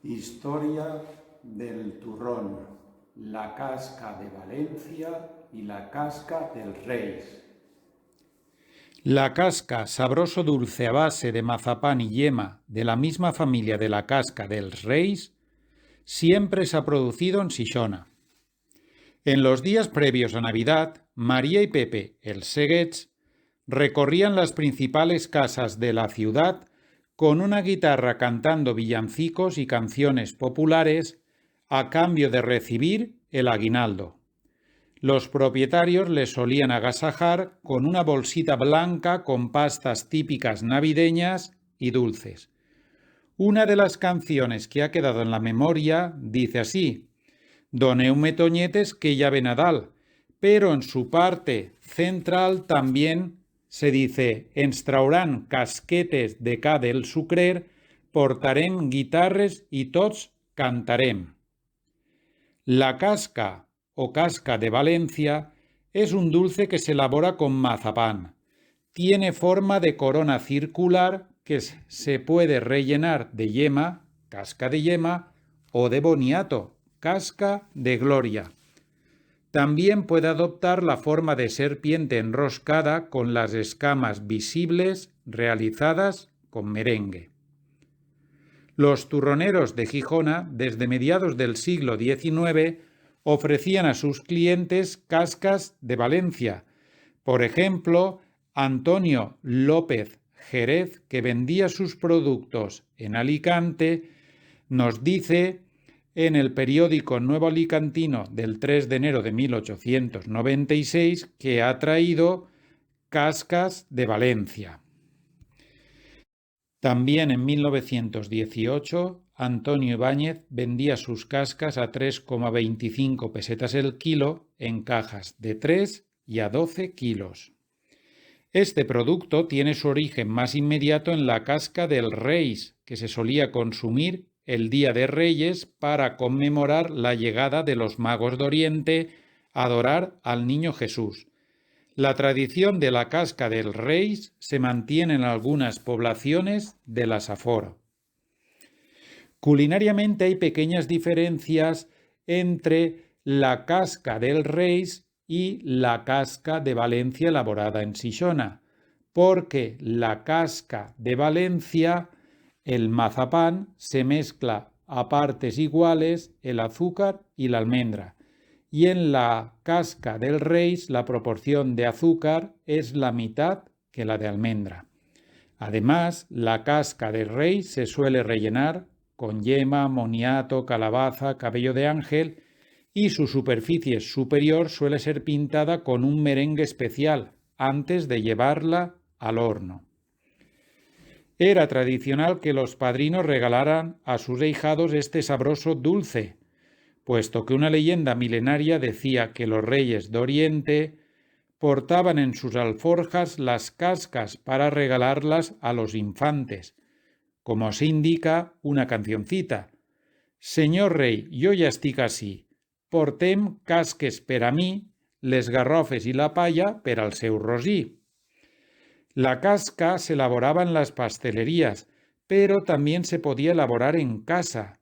Historia del turrón, la casca de Valencia y la casca del Reis. La casca, sabroso dulce a base de mazapán y yema de la misma familia de la casca del Reis, siempre se ha producido en Xixona. En los días previos a Navidad, María y Pepe, el Seguets, recorrían las principales casas de la ciudad con una guitarra cantando villancicos y canciones populares a cambio de recibir el aguinaldo. Los propietarios les solían agasajar con una bolsita blanca con pastas típicas navideñas y dulces. Una de las canciones que ha quedado en la memoria dice así: «Doneu-me toñetes que ya ve Nadal», pero en su parte central también se dice: «Ens trauran casquetes de ca del sucrer, portarem guitarres y tots cantarem». La casca o casca de Valencia es un dulce que se elabora con mazapán. Tiene forma de corona circular que se puede rellenar de yema, casca de yema, o de boniato, casca de gloria. También puede adoptar la forma de serpiente enroscada con las escamas visibles realizadas con merengue. Los turroneros de Gijona, desde mediados del siglo XIX, ofrecían a sus clientes cascas de Valencia. Por ejemplo, Antonio López Jerez, que vendía sus productos en Alicante, nos dice en el periódico Nuevo Alicantino del 3 de enero de 1896 que ha traído cascas de Valencia. También en 1918, Antonio Ibáñez vendía sus cascas a 3,25 pesetas el kilo en cajas de 3 y a 12 kilos. Este producto tiene su origen más inmediato en la casca del Reis, que se solía consumir el Día de Reyes para conmemorar la llegada de los magos de Oriente a adorar al Niño Jesús. La tradición de la casca del Reis se mantiene en algunas poblaciones de la Safor. Culinariamente hay pequeñas diferencias entre la casca del Reis y la casca de Valencia elaborada en Xixona, porque la casca de Valencia, el mazapán, se mezcla a partes iguales el azúcar y la almendra, y en la casca del Reis la proporción de azúcar es la mitad que la de almendra. Además, la casca del Reis se suele rellenar con yema, moniato, calabaza, cabello de ángel, y su superficie superior suele ser pintada con un merengue especial antes de llevarla al horno. Era tradicional que los padrinos regalaran a sus ahijados este sabroso dulce, puesto que una leyenda milenaria decía que los reyes de Oriente portaban en sus alforjas las cascas para regalarlas a los infantes, como se indica una cancioncita: «Senyor rei, jo ja estic ací, portem casques per a mi, les garrofes i la palla per al seu rosí». La casca se elaboraba en las pastelerías, pero también se podía elaborar en casa.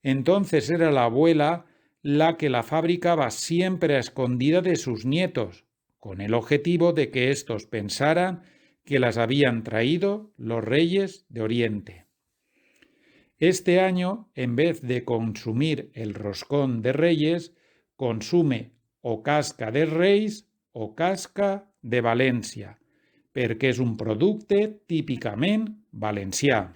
Entonces era la abuela la que la fabricaba siempre a escondida de sus nietos, con el objetivo de que éstos pensaran que las habían traído los reyes de Oriente. Este año, en vez de consumir el roscón de Reyes, consume o casca de Reis o casca de València, perquè és un producte típicament valencià.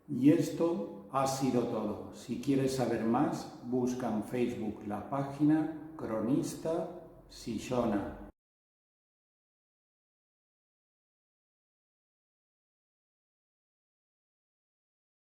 Y esto ha sido todo. Si quieres saber más, busca en Facebook la página Cronista Xixona.